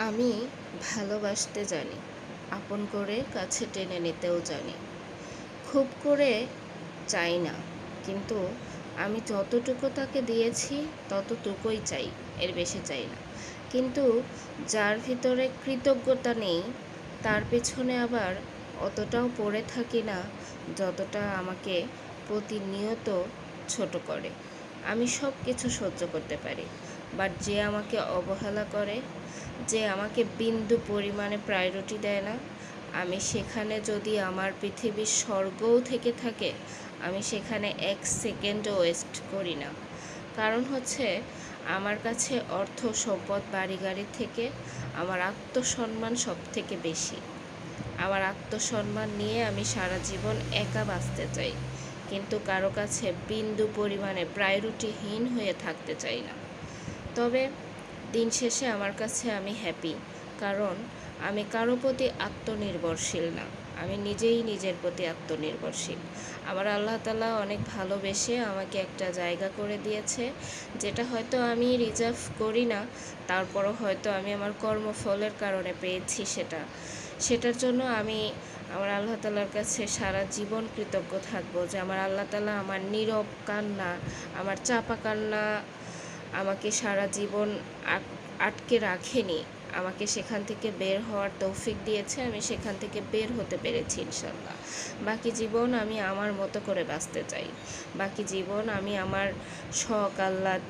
আমি ভালোবাসতে জানি, আপন করে কাছে টেনে নিতেও জানি। খুব করে চাই না, কিন্তু আমি যতটুকু তাকে দিয়েছি ততটুকুই চাই, এর বেশি চাই না। কিন্তু যার ভিতরে কৃতজ্ঞতা নেই, তার পেছনে আবার অতটাও পড়ে থাকি না যতটা আমাকে প্রতিনিয়ত ছোট করে। আমি সব কিছু সহ্য করতে পারি, বাট যে আমাকে অবহেলা করে, যে আমাকে বিন্দু পরিমাণে প্রায়োরিটি দেয় না, আমি সেখানে যদি আমার পৃথিবীর স্বর্গও থেকে থাকে, আমি সেখানে এক সেকেন্ডও ওয়েস্ট করি না। কারণ হচ্ছে, আমার কাছে অর্থ সম্পদ বাড়ি গাড়ির থেকে আমার আত্মসম্মান সব থেকে বেশি। আমার আত্মসম্মান নিয়ে আমি সারা জীবন একা বাঁচতে চাই, কিন্তু কারো কাছে বিন্দু পরিমাণে প্রায়োরিটিহীন হয়ে থাকতে চাই না। তবে দিন শেষে আমার কাছে আমি হ্যাপি, কারণ আমি কারো প্রতি আত্মনির্ভরশীল না, আমি নিজেই নিজের প্রতি আত্মনির্ভরশীল। আমার আল্লাহ তাআলা অনেক ভালোবেসে আমাকে একটা জায়গা করে দিয়েছে, যেটা হয়তো আমি রিজার্ভ করি না, তারপরও হয়তো আমি আমার কর্মফলের কারণে পেয়েছি সেটার জন্য আমি আমার আল্লাহ তাআলার কাছে সারা জীবন কৃতজ্ঞ থাকবো, যে আমার আল্লাহ তাআলা আমার নীরব কান্না, আমার চাপা কান্না আমাকে সারা জীবন আটকে রাখেনি, আমাকে সেখান থেকে বের হওয়ার তৌফিক দিয়েছে। আমি সেখান থেকে বের হতে পেরেছি ইনশাল্লাহ। বাকি জীবন আমি আমার মতো করে বাঁচতে চাই। বাকি জীবন আমি আমার শখ আহ্লাদ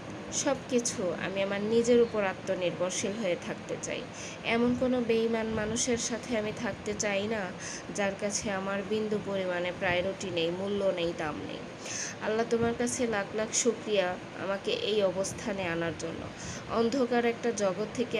সব কিছু আমি আমার নিজের উপর আত্মনির্ভরশীল হয়ে থাকতে চাই। এমন কোনো বেঈমান মানুষের সাথে আমি থাকতে চাই না যার কাছে আমার বিন্দু পরিমাণে প্রায়োরিটি নেই, মূল্য নেই, দাম নেই। আল্লাহ, তোমার কাছে লাখ লাখ শুকরিয়া আমাকে এই অবস্থানে আনার জন্য। অন্ধকার একটা জগৎ থেকে